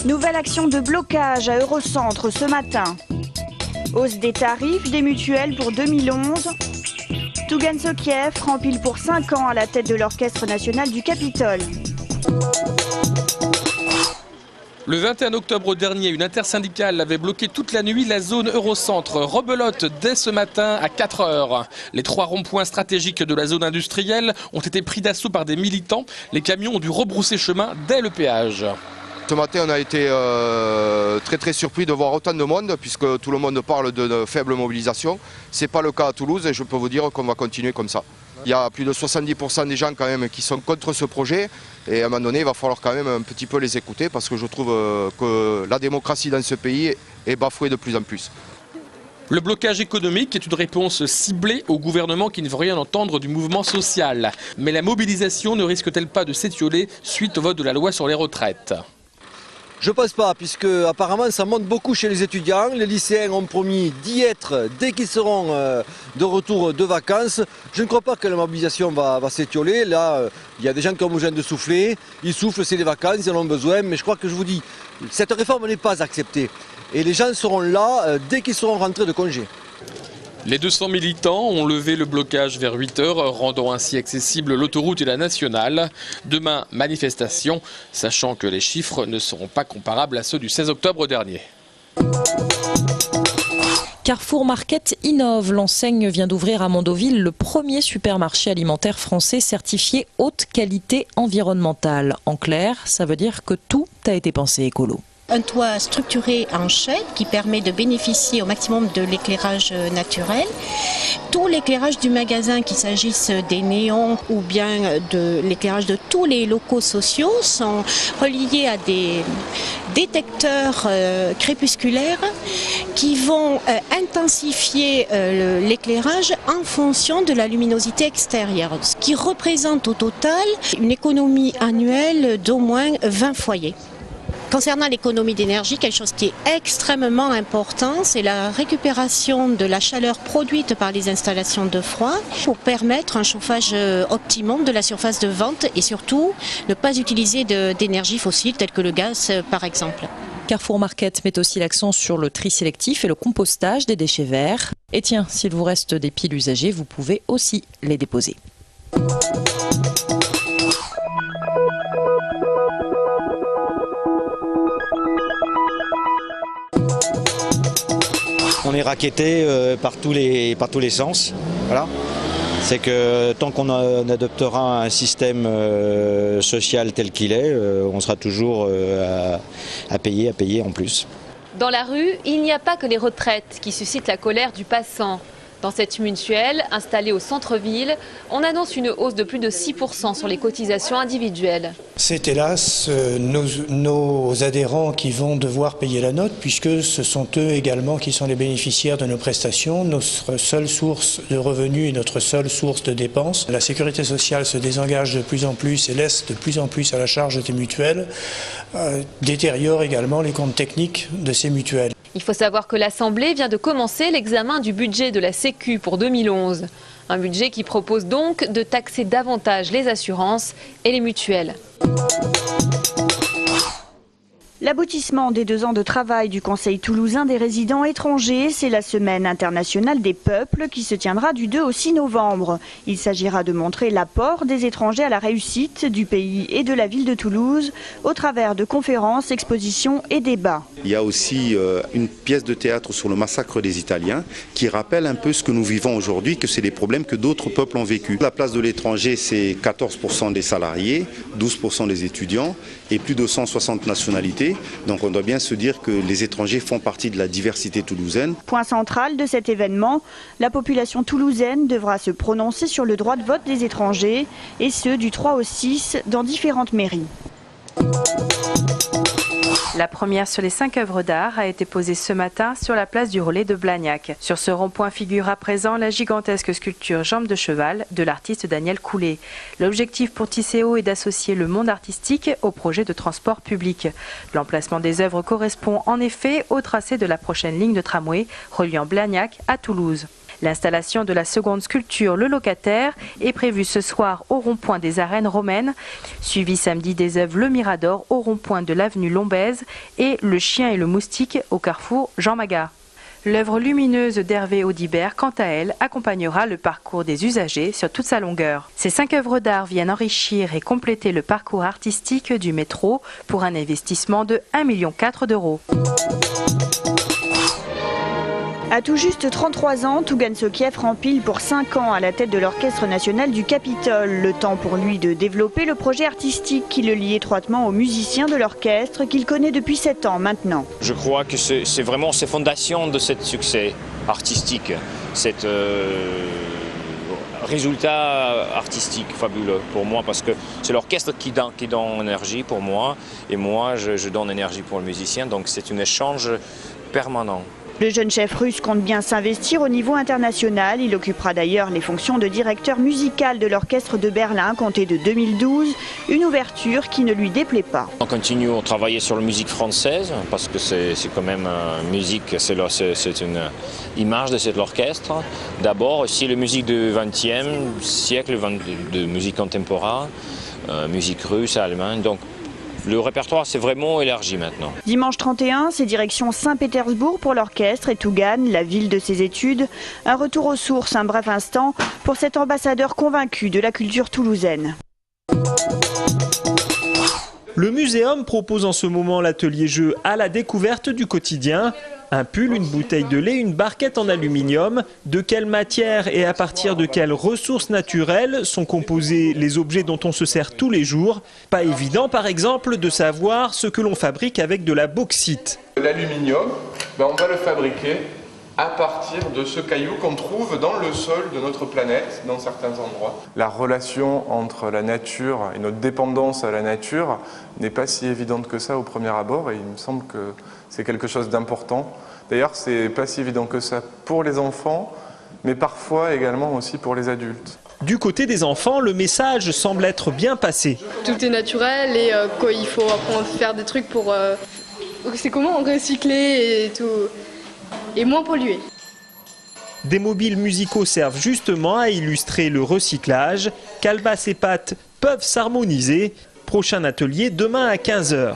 Nouvelle action de blocage à Eurocentre ce matin. Hausse des tarifs des mutuelles pour 2011. Tougan Sokiev rempile pour 5 ans à la tête de l'Orchestre national du Capitole. Le 21 octobre dernier, une intersyndicale avait bloqué toute la nuit la zone Eurocentre. Rebelote dès ce matin à 4 heures. Les 3 ronds-points stratégiques de la zone industrielle ont été pris d'assaut par des militants. Les camions ont dû rebrousser chemin dès le péage. Ce matin, on a été très surpris de voir autant de monde, puisque tout le monde parle de faible mobilisation. Ce n'est pas le cas à Toulouse et je peux vous dire qu'on va continuer comme ça. Il y a plus de 70% des gens quand même qui sont contre ce projet et à un moment donné, il va falloir quand même un petit peu les écouter parce que je trouve que la démocratie dans ce pays est bafouée de plus en plus. Le blocage économique est une réponse ciblée au gouvernement qui ne veut rien entendre du mouvement social. Mais la mobilisation ne risque-t-elle pas de s'étioler suite au vote de la loi sur les retraites ? Je pense pas, puisque apparemment ça monte beaucoup chez les étudiants. Les lycéens ont promis d'y être dès qu'ils seront de retour de vacances. Je ne crois pas que la mobilisation va s'étioler. Là, il y a des gens qui ont besoin de souffler. Ils soufflent, c'est les vacances, ils en ont besoin. Mais je crois que je vous dis, cette réforme n'est pas acceptée. Et les gens seront là dès qu'ils seront rentrés de congé. Les 200 militants ont levé le blocage vers 8 heures, rendant ainsi accessible l'autoroute et la nationale. Demain, manifestation, sachant que les chiffres ne seront pas comparables à ceux du 16 octobre dernier. Carrefour Market innove. L'enseigne vient d'ouvrir à Mondoville le premier supermarché alimentaire français certifié haute qualité environnementale. En clair, ça veut dire que tout a été pensé écolo. Un toit structuré en chêne qui permet de bénéficier au maximum de l'éclairage naturel. Tout l'éclairage du magasin, qu'il s'agisse des néons ou bien de l'éclairage de tous les locaux sociaux, sont reliés à des détecteurs crépusculaires qui vont intensifier l'éclairage en fonction de la luminosité extérieure, ce qui représente au total une économie annuelle d'au moins 20 foyers. Concernant l'économie d'énergie, quelque chose qui est extrêmement important, c'est la récupération de la chaleur produite par les installations de froid pour permettre un chauffage optimum de la surface de vente et surtout ne pas utiliser d'énergie fossile telle que le gaz par exemple. Carrefour Market met aussi l'accent sur le tri sélectif et le compostage des déchets verts. Et tiens, s'il vous reste des piles usagées, vous pouvez aussi les déposer. On est racketté par tous les sens. Voilà. C'est que tant qu'on adoptera un système social tel qu'il est, on sera toujours à payer en plus. Dans la rue, il n'y a pas que les retraites qui suscitent la colère du passant. Dans cette mutuelle, installée au centre-ville, on annonce une hausse de plus de 6% sur les cotisations individuelles. C'est hélas nos adhérents qui vont devoir payer la note puisque ce sont eux également qui sont les bénéficiaires de nos prestations, notre seule source de revenus et notre seule source de dépenses. La sécurité sociale se désengage de plus en plus et laisse de plus en plus à la charge des mutuelles, détériore également les comptes techniques de ces mutuelles. Il faut savoir que l'Assemblée vient de commencer l'examen du budget de la Sécu pour 2011. Un budget qui propose donc de taxer davantage les assurances et les mutuelles. L'aboutissement des 2 ans de travail du Conseil toulousain des résidents étrangers, c'est la Semaine internationale des peuples qui se tiendra du 2 au 6 novembre. Il s'agira de montrer l'apport des étrangers à la réussite du pays et de la ville de Toulouse au travers de conférences, expositions et débats. Il y a aussi une pièce de théâtre sur le massacre des Italiens qui rappelle un peu ce que nous vivons aujourd'hui, que c'est des problèmes que d'autres peuples ont vécu. La place de l'étranger, c'est 14% des salariés, 12% des étudiants et plus de 160 nationalités. Donc on doit bien se dire que les étrangers font partie de la diversité toulousaine. Point central de cet événement, la population toulousaine devra se prononcer sur le droit de vote des étrangers, et ce du 3 au 6 dans différentes mairies. La première sur les 5 œuvres d'art a été posée ce matin sur la place du Relais de Blagnac. Sur ce rond-point figure à présent la gigantesque sculpture Jambes de cheval de l'artiste Daniel Coulet. L'objectif pour Tisséo est d'associer le monde artistique au projet de transport public. L'emplacement des œuvres correspond en effet au tracé de la prochaine ligne de tramway reliant Blagnac à Toulouse. L'installation de la seconde sculpture Le Locataire est prévue ce soir au rond-point des Arènes romaines, suivi samedi des œuvres Le Mirador au rond-point de l'avenue Lombèze et Le Chien et le Moustique au carrefour Jean Magat. L'œuvre lumineuse d'Hervé Audibert, quant à elle, accompagnera le parcours des usagers sur toute sa longueur. Ces 5 œuvres d'art viennent enrichir et compléter le parcours artistique du métro pour un investissement de 1,4 million d'euros. À tout juste 33 ans, Tougan Sokiev rempile pour 5 ans à la tête de l'Orchestre national du Capitole. Le temps pour lui de développer le projet artistique qui le lie étroitement aux musiciens de l'orchestre qu'il connaît depuis 7 ans maintenant. Je crois que c'est vraiment ces fondations de ce succès artistique, cet résultat artistique fabuleux pour moi, parce que c'est l'orchestre qui donne énergie pour moi et moi je donne énergie pour le musicien, donc c'est un échange permanent. Le jeune chef russe compte bien s'investir au niveau international. Il occupera d'ailleurs les fonctions de directeur musical de l'orchestre de Berlin, compté de 2012, une ouverture qui ne lui déplaît pas. On continue à travailler sur la musique française, parce que c'est quand même une musique, c'est une image de cet orchestre. D'abord aussi la musique du XXe siècle, de musique contemporaine, musique russe, allemande. Donc, le répertoire s'est vraiment élargi maintenant. Dimanche 31, c'est direction Saint-Pétersbourg pour l'orchestre et Tougan, la ville de ses études. Un retour aux sources, un bref instant, pour cet ambassadeur convaincu de la culture toulousaine. Le muséum propose en ce moment l'atelier jeu à la découverte du quotidien. Un pull, une bouteille de lait, une barquette en aluminium. De quelle matière et à partir de quelles ressources naturelles sont composés les objets dont on se sert tous les jours? Pas évident par exemple de savoir ce que l'on fabrique avec de la bauxite. L'aluminium, on va le fabriquer à partir de ce caillou qu'on trouve dans le sol de notre planète, dans certains endroits. La relation entre la nature et notre dépendance à la nature n'est pas si évidente que ça au premier abord, et il me semble que c'est quelque chose d'important. D'ailleurs, c'est pas si évident que ça pour les enfants, mais parfois également aussi pour les adultes. Du côté des enfants, le message semble être bien passé. Tout est naturel et il faut apprendre à faire des trucs pour... c'est comment recycler et tout... et moins polluer. Des mobiles musicaux servent justement à illustrer le recyclage. Calebasse et pâtes peuvent s'harmoniser. Prochain atelier demain à 15 h.